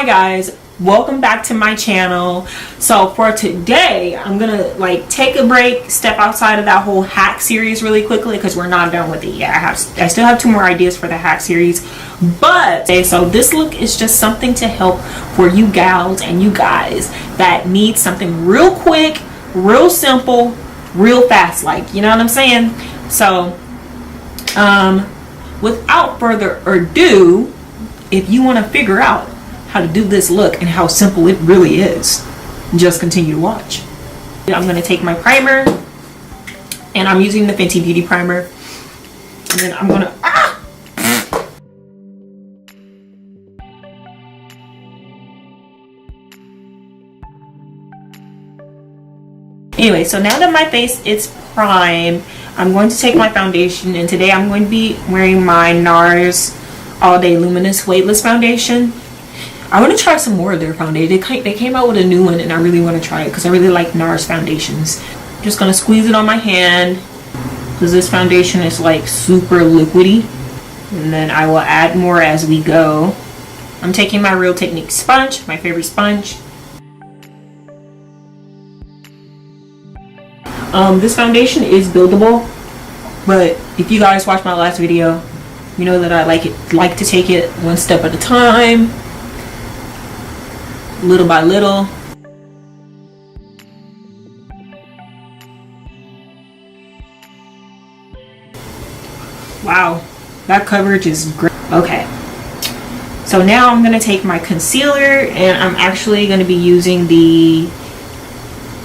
Hi guys, welcome back to my channel. So for today I'm gonna take a break, step outside of that whole hack series really quickly because we're not done with it yet. I still have 2 more ideas for the hack series, but so this look is just something to help for you gals and you guys that need something real quick, real simple, real fast, you know what I'm saying? So without further ado, if you want to figure out how to do this look and how simple it really is, just continue to watch. I'm going to take my primer, and I'm using the Fenty Beauty primer, and then I'm going to Anyway, so now that my face is primed, I'm going to take my foundation, and today I'm going to be wearing my NARS All Day Luminous Weightless Foundation. I want to try some more of their foundation. They came out with a new one, and I really want to try it because I really like NARS foundations. I'm just going to squeeze it on my hand because this foundation is super liquidy, and then I will add more as we go. I'm taking my Real Technique sponge, my favorite sponge. This foundation is buildable, but if you guys watched my last video, you know that I like to take it one step at a time, little by little. Wow, that coverage is great. Okay, so now I'm gonna take my concealer, and I'm actually gonna be using the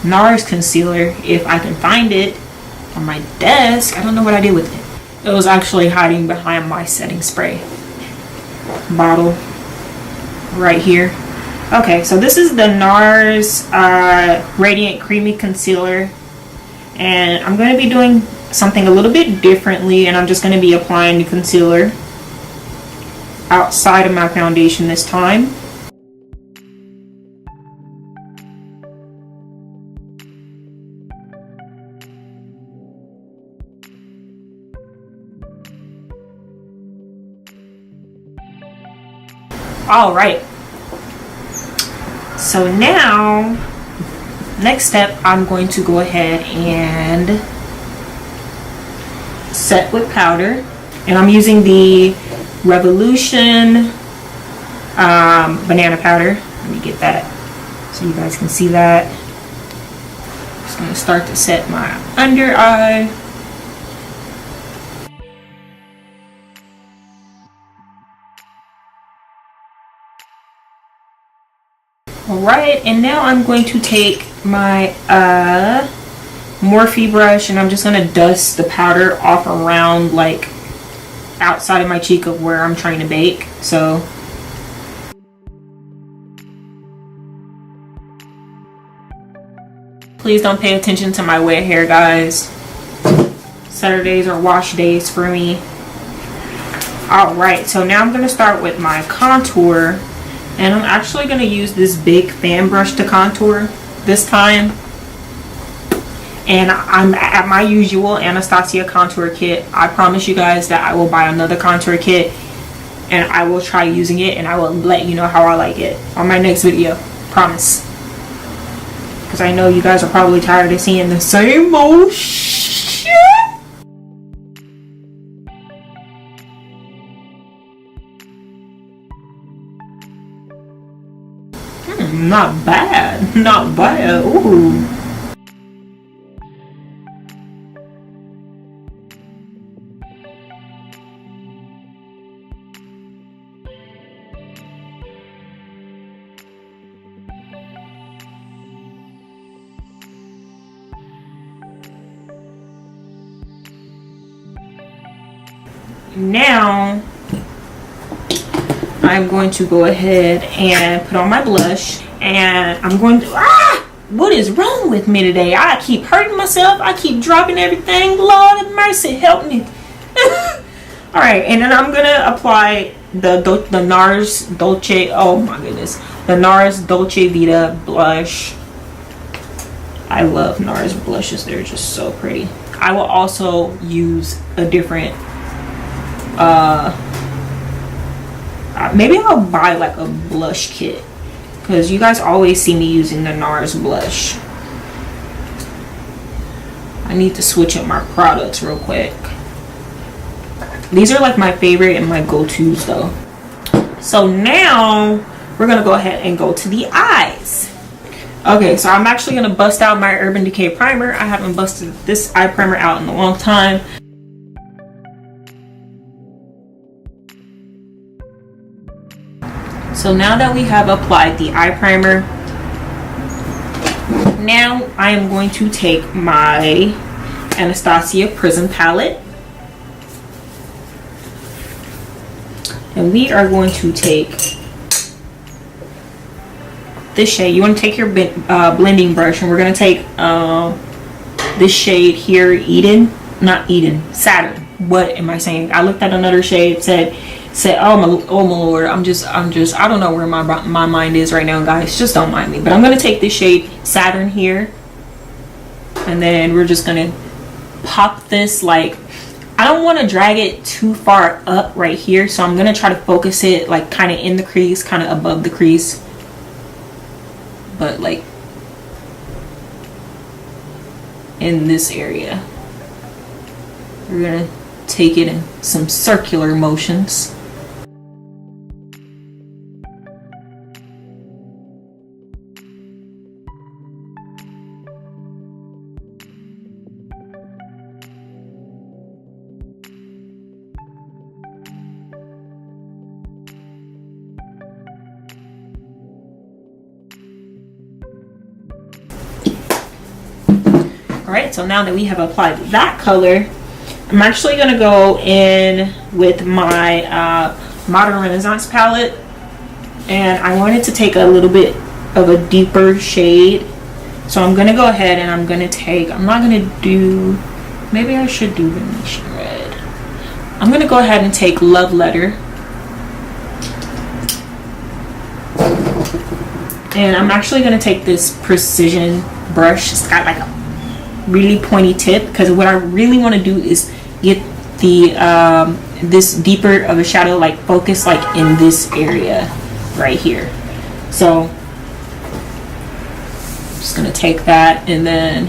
NARS concealer if I can find it on my desk. I don't know what I did with it. It was actually hiding behind my setting spray bottle right here. Okay, so this is the NARS Radiant Creamy Concealer, and I'm going to be doing something a little bit differently, and I'm just going to be applying the concealer outside of my foundation this time. All right, so now next step, I'm going to go ahead and set with powder, and I'm using the Revolution banana powder. Let me get that so you guys can see that. Just going to start to set my under eye. Alright, and now I'm going to take my Morphe brush, and I'm just going to dust the powder off around outside of my cheek of where I'm trying to bake. So please don't pay attention to my wet hair, guys. Saturdays are wash days for me. Alright, so now I'm going to start with my contour. And I'm actually going to use this big fan brush to contour this time. And I'm at my usual Anastasia contour kit. I promise you guys that I will buy another contour kit, and I will try using it, and I will let you know how I like it on my next video. Promise. Because I know you guys are probably tired of seeing the same old shit. Not bad, not bad. Ooh. Now I'm going to go ahead and put on my blush, and I'm going to what is wrong with me today? I keep hurting myself. I keep dropping everything. Lord have mercy, help me. All right, and then I'm gonna apply the NARS Dolce. Oh my goodness, the NARS Dolce Vita blush. I love NARS blushes. They're just so pretty. I will also use a different maybe I'll buy like a blush kit, because you guys always see me using the NARS blush. I need to switch up my products real quick. These are like my favorite and my go-tos though. So now we're gonna go ahead and go to the eyes. Okay, so I'm actually gonna bust out my Urban Decay primer. I haven't busted this eye primer out in a long time. So now that we have applied the eye primer, now I am going to take my Anastasia Prism palette, and we are going to take this shade. You want to take your blending brush, and we're going to take this shade here, Saturn. What am I saying? I looked at another shade, said oh my lord, I'm just I don't know where my mind is right now, guys. Just don't mind me. But I'm going to take this shade Saturn here, and then we're just going to pop this, like, I don't want to drag it too far up right here, so I'm going to try to focus it like kind of in the crease, kind of above the crease, but like in this area. We're going to take it in some circular motions. Alright, so now that we have applied that color, I'm actually going to go in with my Modern Renaissance palette, and I wanted to take a little bit of a deeper shade. So I'm going to go ahead and I'm going to take, I'm not going to do, maybe I should do Venetian Red. I'm going to go ahead and take Love Letter. And I'm actually going to take this precision brush. It's got like a really pointy tip, because what I really want to do is get the this deeper of a shadow, like focus like in this area right here. So I'm just gonna take that, and then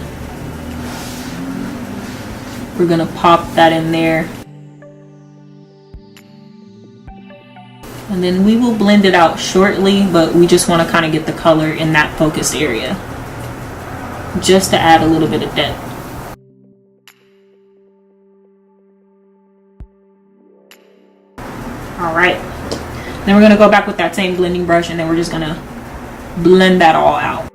we're gonna pop that in there, and then we will blend it out shortly, but we just want to kind of get the color in that focused area, just to add a little bit of depth. Alright, then we're going to go back with that same blending brush, and then we're just going to blend that all out.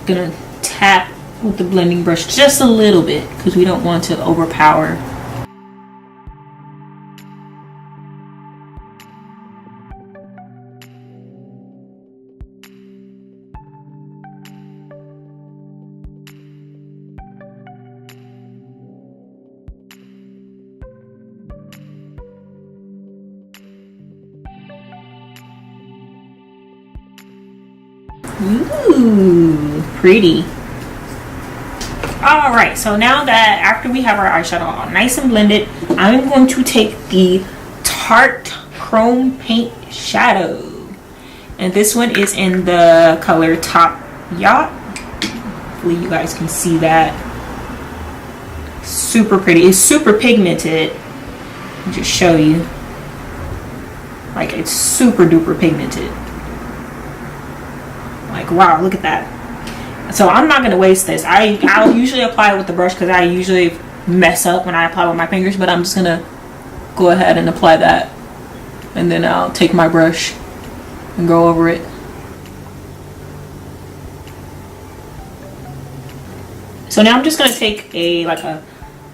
Gonna tap with the blending brush just a little bit, because we don't want to overpower. Ooh, pretty. Alright, so now that after we have our eyeshadow all nice and blended, I'm going to take the Tarte Chrome Paint Shadow. And this one is in the color Top Yacht. Hopefully you guys can see that. Super pretty. It's super pigmented. I'll just show you. Like, it's super duper pigmented. Like, wow, look at that. So I'm not gonna waste this. I'll usually apply it with the brush, because I usually mess up when I apply with my fingers, but I'm just gonna go ahead and apply that, and then I'll take my brush and go over it. So now I'm just gonna take a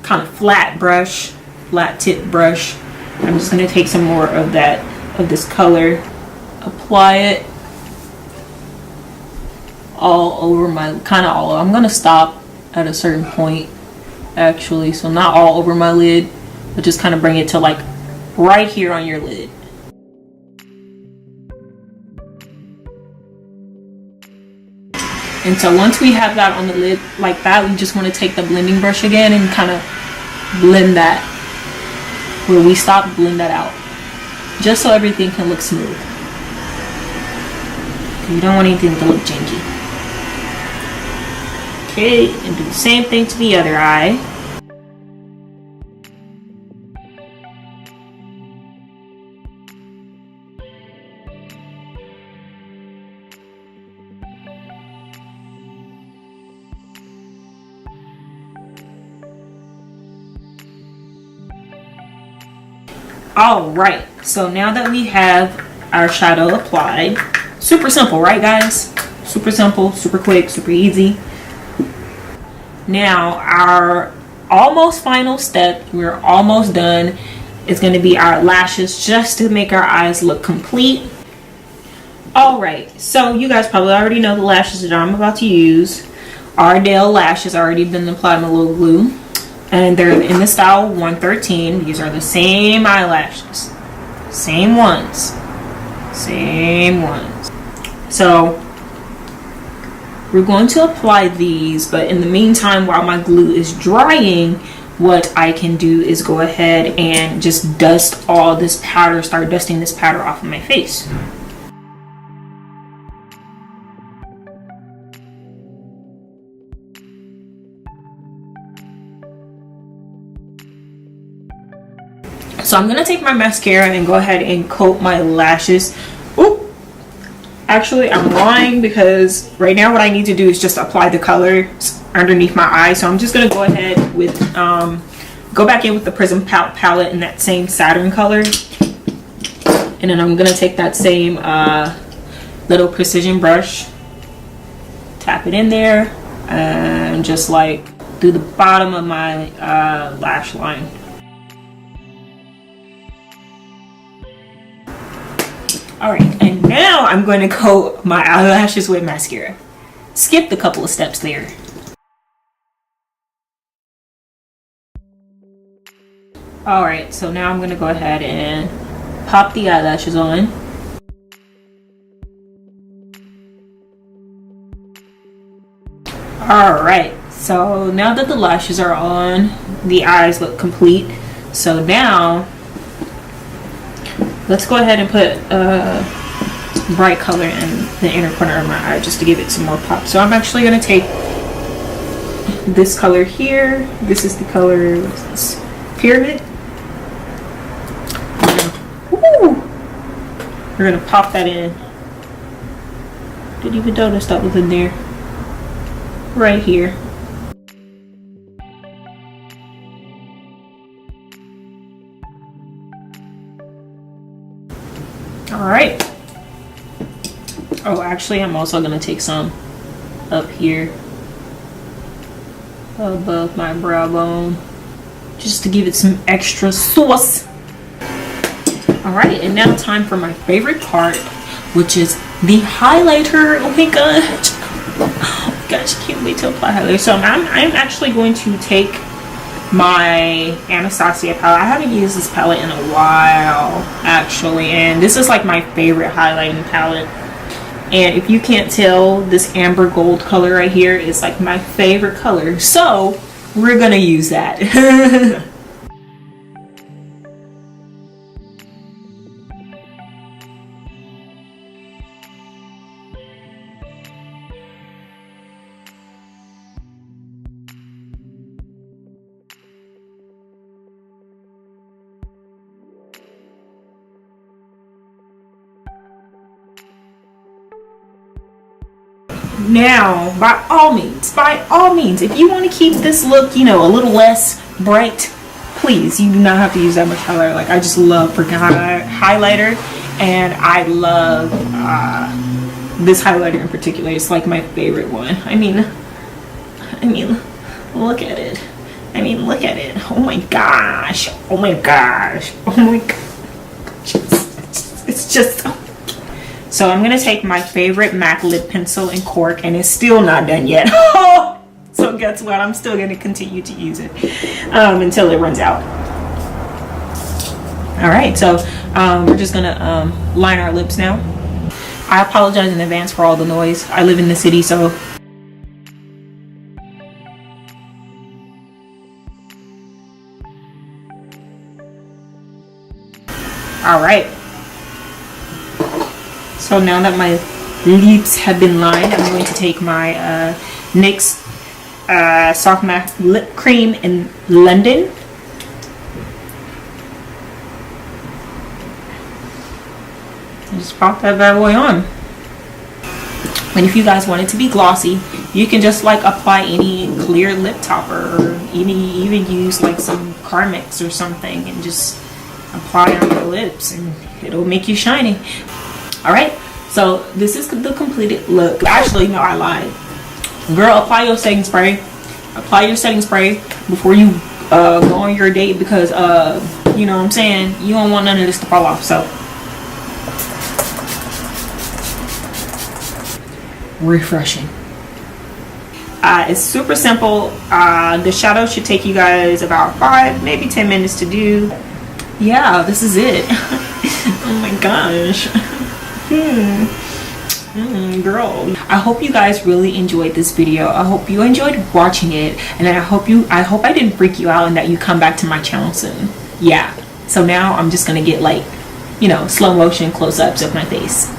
kind of flat brush, flat tip brush. I'm just gonna take some more of this color, apply it all over my, I'm gonna stop at a certain point actually, so not all over my lid, but just kind of bring it to like right here on your lid. And so once we have that on the lid like that, we just want to take the blending brush again and kind of blend that. Where we stop, blend that out. Just so everything can look smooth. You don't want anything to look janky. Okay, and do the same thing to the other eye. Alright, so now that we have our shadow applied, super simple, right guys? Super simple, super quick, super easy. Now our almost final step, we're almost done, is going to be our lashes, just to make our eyes look complete. Alright, so you guys probably already know the lashes that I'm about to use. Ardell lashes, already been applied my little glue. And they're in the style 113. These are the same eyelashes. Same ones. Same ones. So we're going to apply these, but in the meantime, while my glue is drying, what I can do is go ahead and just dust all this powder, start dusting this powder off of my face. So I'm gonna take my mascara and go ahead and coat my lashes. Oop! Actually, I'm lying, because right now what I need to do is just apply the color underneath my eye. So I'm just gonna go ahead with go back in with the Prism palette in that same Saturn color, and then I'm gonna take that same little precision brush, tap it in there, and just like through the bottom of my lash line. Alright, and now I'm going to coat my eyelashes with mascara. Skipped a couple of steps there. Alright, so now I'm going to go ahead and pop the eyelashes on. Alright, so now that the lashes are on, the eyes look complete. So now let's go ahead and put bright color in the inner corner of my eye just to give it some more pop. So I'm actually going to take this color here. This is the color, what's this? Pyramid. We're going to pop that in. Didn't even notice that was in there. Right here. Alright. Oh, actually, I'm also going to take some up here above my brow bone, just to give it some extra sauce. Alright, and now time for my favorite part, which is the highlighter. Oh my gosh. Oh gosh, I can't wait to apply highlighter. So I'm actually going to take my Anastasia palette. I haven't used this palette in a while, actually, and this is like my favorite highlighting palette. And if you can't tell, this amber gold color right here is like my favorite color, so we're gonna use that. Now, by all means, if you want to keep this look, you know, a little less bright, please, you do not have to use that much highlighter. Like, I just love freaking highlighter, and I love this highlighter in particular. It's like my favorite one. I mean, look at it. I mean, look at it. Oh my gosh. Oh my gosh. Oh my gosh. It's just... So I'm going to take my favorite MAC lip pencil and cork, and it's still not done yet. So guess what? I'm still going to continue to use it until it runs out. Alright, so we're just going to line our lips now. I apologize in advance for all the noise. I live in the city, so All right. So now that my lips have been lined, I'm going to take my NYX Soft Matte Lip Cream in London. Just pop that bad boy on. And if you guys want it to be glossy, you can just like apply any clear lip topper, or even use like some Carmex or something and just apply on your lips and it'll make you shiny. Alright, so this is the completed look. Actually, no, I lied. Girl, apply your setting spray. Apply your setting spray before you go on your date, because you know what I'm saying, you don't want none of this to fall off. So refreshing. It's super simple. The shadow should take you guys about 5, maybe 10 minutes to do. Yeah, this is it. Oh my gosh. Girl, I hope you guys really enjoyed this video. I hope you enjoyed watching it, and I hope I didn't freak you out and that you come back to my channel soon. Yeah, so now I'm just gonna get like, you know, slow motion close-ups of my face.